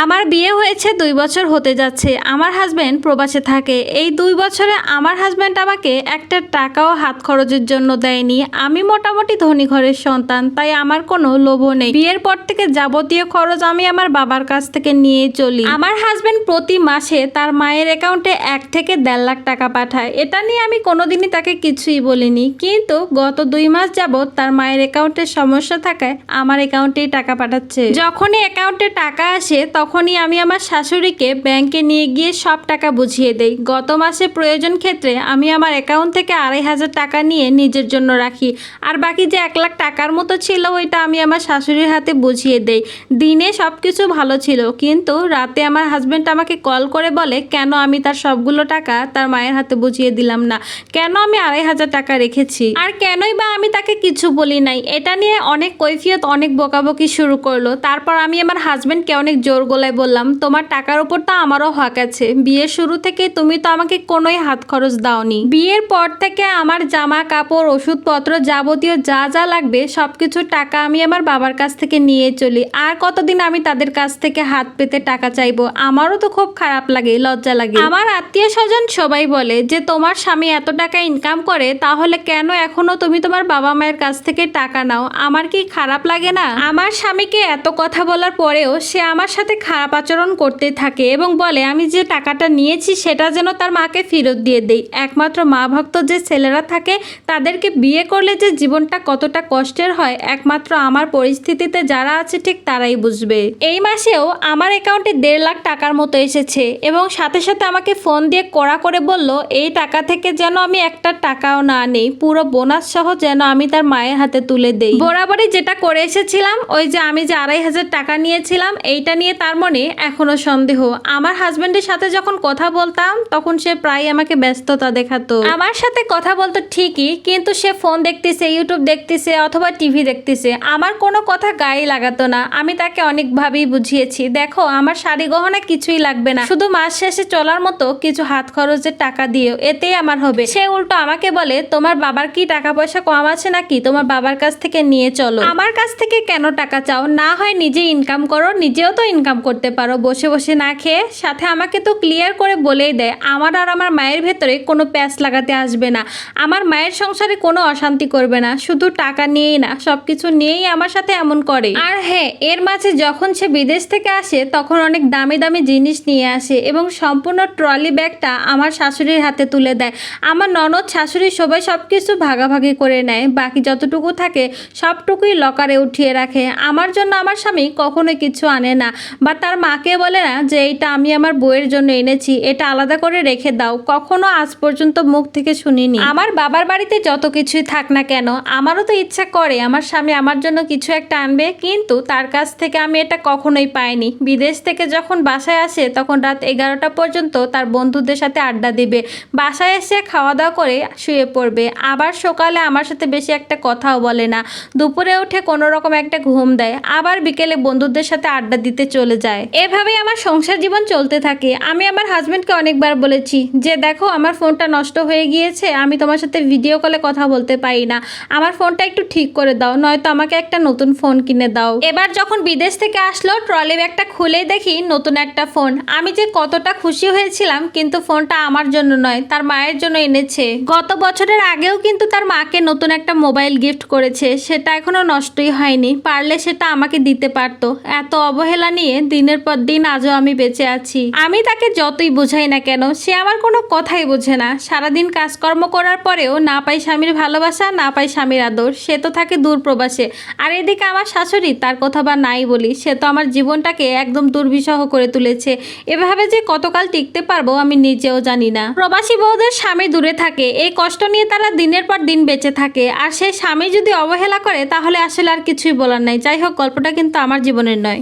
আমার বিয়ে হয়েছে 2 বছর হতে যাচ্ছে। আমার হাজব্যান্ড প্রবাসে থাকে। এই 2 বছরে আমার হাজব্যান্ড আমাকে একটা টাকাও হাত খরচের জন্য দেয়নি। আমি মোটামুটি ধনী ঘরের সন্তান, তাই আমার কোনো লোভও নেই। বিয়ের পর থেকে যাবতীয় খরচ আমি আমার বাবার কাছ থেকে নিয়ে চলি। আমার হাজব্যান্ড প্রতি মাসে তার মায়ের অ্যাকাউন্টে 1 থেকে 1.5 লাখ টাকা পাঠায়। এটা নিয়ে আমি কোনোদিনই তাকে কিছুই বলিনি, কিন্তু গত 2 মাস যাবৎ তার মায়ের অ্যাকাউন্টে সমস্যা থাকায় আমার অ্যাকাউন্টেই টাকা পাঠাচ্ছে। যখনই অ্যাকাউন্টে টাকা আসে তখনই আমি আমার শাশুড়িকে ব্যাংকে নিয়ে গিয়ে সব টাকা বুঝিয়ে দেই। গত মাসে প্রয়োজন ক্ষেত্রে আমি আমার অ্যাকাউন্ট থেকে 2,500 টাকা নিয়ে নিজের জন্য রাখি, আর বাকি যে 1 লাখ টাকার মতো ছিল ওইটা আমি আমার শাশুড়ির হাতে বুঝিয়ে দেই। দিনে সব কিছু ভালো ছিল, কিন্তু রাতে আমার হাজব্যান্ড আমাকে কল করে বলে কেন আমি তার সবগুলো টাকা তার মায়ের হাতে বুঝিয়ে দিলাম না, কেন আমি 2,500 টাকা রেখেছি, আর কেনই বা আমি তাকে কিছু বলি নাই। এটা নিয়ে অনেক কৈফিয়ত, অনেক বকাবকি শুরু করলো। তারপর আমি আমার হাজব্যান্ডকে অনেক জোর গলায় বললাম, তোমার টাকার উপর তো আমারও হক আছে। বিয়ের শুরু থেকে তুমি তো আমাকে কোনোই হাত খরচ দাওনি। বিয়ের পর থেকে আমার জামা কাপড়, ওষুধপত্র, যাবতীয় যা যা লাগবে সবকিছু টাকা আমি আমার বাবার কাছ থেকে নিয়ে চলি। আর কতদিন আমি তাদের কাছ থেকে হাত পেতে টাকা চাইবো? আমারও তো খুব খারাপ লাগে, লজ্জা লাগে। আমার আত্মীয় স্বজন সবাই বলে যে তোমার স্বামী এত টাকা ইনকাম করে, তাহলে কেন এখনো তুমি তোমার বাবা মায়ের কাছ থেকে টাকা নাও? আমার কি খারাপ লাগে না? আমার স্বামীকে এত কথা বলার পরেও সে আমার সাথে খারাপ আচরণ করতে থাকে এবং বলে আমি যে টাকাটা নিয়েছি সেটা যেন তার মাকে ফেরত দিয়ে দেই। একমাত্র মা ভক্ত যে ছেলেরা থাকে তাদেরকে বিয়ে করলে যে জীবনটা কতটা কষ্টের হয় একমাত্র আমার পরিস্থিতিতে যারা আছে ঠিক তারাই বুঝবে। এই মাসেও আমার অ্যাকাউন্টে 1.5 লাখ টাকার মতো এসেছে এবং সাথে সাথে আমাকে ফোন দিয়ে কড়া করে বলল এই টাকা থেকে যেন আমি একটা টাকাও না নেই, পুরো বোনাস সহ যেন আমি তার মায়ের হাতে তুলে দেই। বরাবরই যেটা করে এসেছিলাম, ওই যে আমি যে 2,500 টাকা নিয়েছিলাম এইটা নিয়ে তার মনে এখনো সন্দেহ। আমার হাজবেন্ডের সাথে যখন কথা বলতাম তখন সে প্রায় আমাকে ব্যস্ততা দেখাতো। আমার সাথে কথা বলতো ঠিকই, কিন্তু সে ফোন দেখতেছে, ইউটিউব দেখতেছে অথবা টিভি দেখতেছে। আমার কোনো কথা গায়ে লাগাতো না। আমি তাকে অনেকভাবেই বুঝিয়েছি, দেখো আমার শাড়ি গহনা কিছুই লাগবে না, শুধু মাস শেষে চলার মতো কিছু হাত খরচের টাকা দিও, এতেই আমার হবে। সে উল্টো আমাকে বলে তোমার বাবার কি টাকা পয়সা কম আছে নাকি, তোমার বাবার কাছ থেকে নিয়ে চলো। আমার কাছ থেকে কেন টাকা চাও? না হয় নিজে ইনকাম করো, নিজেও তো ইনকাম করতে পারো বসে বসে না খেয়ে। সাথে আমাকে তো ক্লিয়ার করে বলেই দেয় আমার আর আমার মায়ের ভেতরে কোনো প্যাঁচ লাগাতে আসবে না, আমার মায়ের সংসারে কোনো অশান্তি করবে না। শুধু টাকা নিয়েই না, সবকিছু নিয়েই আমার সাথে এমন করে। আর হ্যাঁ, এর মাঝে যখন সে বিদেশ থেকে আসে তখন অনেক দামি দামি জিনিস নিয়ে আসে এবং সম্পূর্ণ ট্রলি ব্যাগটা আমার শাশুড়ির হাতে তুলে দেয়। আমার ননদ শাশুড়ি সবাই সবকিছু ভাগাভাগি করে নেয়, বাকি যতটুকু থাকে সবটুকুই লকারে উঠিয়ে রাখে। আমার জন্য আমার স্বামী কখনোই কিছু আনে না বা তার মাকে বলে না যে এইটা আমি আমার বউয়ের জন্য এনেছি, এটা আলাদা করে রেখে দাও। কখনো আজ পর্যন্ত মুখ থেকে শুনিনি। আমার বাবার বাড়িতে যত কিছুই থাক না কেন, আমারও তো ইচ্ছা করে আমার স্বামী আমার জন্য কিছু একটা আনবে, কিন্তু তার কাছ থেকে আমি এটা কখনোই পাইনি। বিদেশ থেকে যখন বাসায় আসে তখন রাত 11টা পর্যন্ত তার বন্ধুদের সাথে আড্ডা দিবে, বাসায় এসে খাওয়া দাওয়া করে শুয়ে পড়বে, আবার সকালে আমার সাথে বেশি একটা কথাও বলে না। দুপুরে উঠে কোনো রকম একটা ঘুম দেয়, আবার বিকেলে বন্ধুদের সাথে আড্ডা দিতে চলে যায়। এভাবেই আমার সংসার জীবন চলতে থাকে। আমি আমার হাজবেন্ডকে অনেকবার বলেছি যে দেখো আমার ফোনটা নষ্ট হয়ে গিয়েছে, আমি তোমার সাথে ভিডিও কলে কথা বলতে পারি না, আমার ফোনটা একটু ঠিক করে দাও, নয়তো আমাকে একটা নতুন ফোন কিনে দাও। এবার যখন বিদেশ থেকে আসলো ট্রলি ব্যাগটা খুলেই দেখি নতুন একটা ফোন। আমি যে কতটা খুশি হয়েছিলাম, কিন্তু ফোনটা আমার জন্য নয়, তার মায়ের জন্য এনেছে। গত বছরের আগেও কিন্তু তার মাকে নতুন একটা মোবাইল গিফট করেছে, সেটা এখনো নষ্টই হয়নি, পারলে সেটা আমাকে দিতে পারতো। এত অবহেলা নিয়ে দিনের পর দিন আজও আমি বেঁচে আছি। আমি তাকে যতই বোঝাই না কেন সে আমার কোনো কথাই বোঝে না। সারাদিন কাজকর্ম করার পরেও না পাই স্বামীর ভালোবাসা, না পাই স্বামীর আদর, সে তো থাকে দূর প্রবাসে। আর এদিকে আমার শাশুড়ি, তার কথা বা নাই বলি, সে তো আমার জীবনটাকে একদম দুর্বিষহ করে তুলেছে। এভাবে যে কতকাল টিকতে পারবো আমি নিজেও জানি না। প্রবাসী বউদের স্বামী দূরে থাকে, এই কষ্ট নিয়ে তারা দিনের পর দিন বেঁচে থাকে, আর সেই স্বামী যদি অবহেলা করে তাহলে আসলে আর কিছুই বলার নাই। যাই হোক, গল্পটা কিন্তু আমার জীবনের নয়।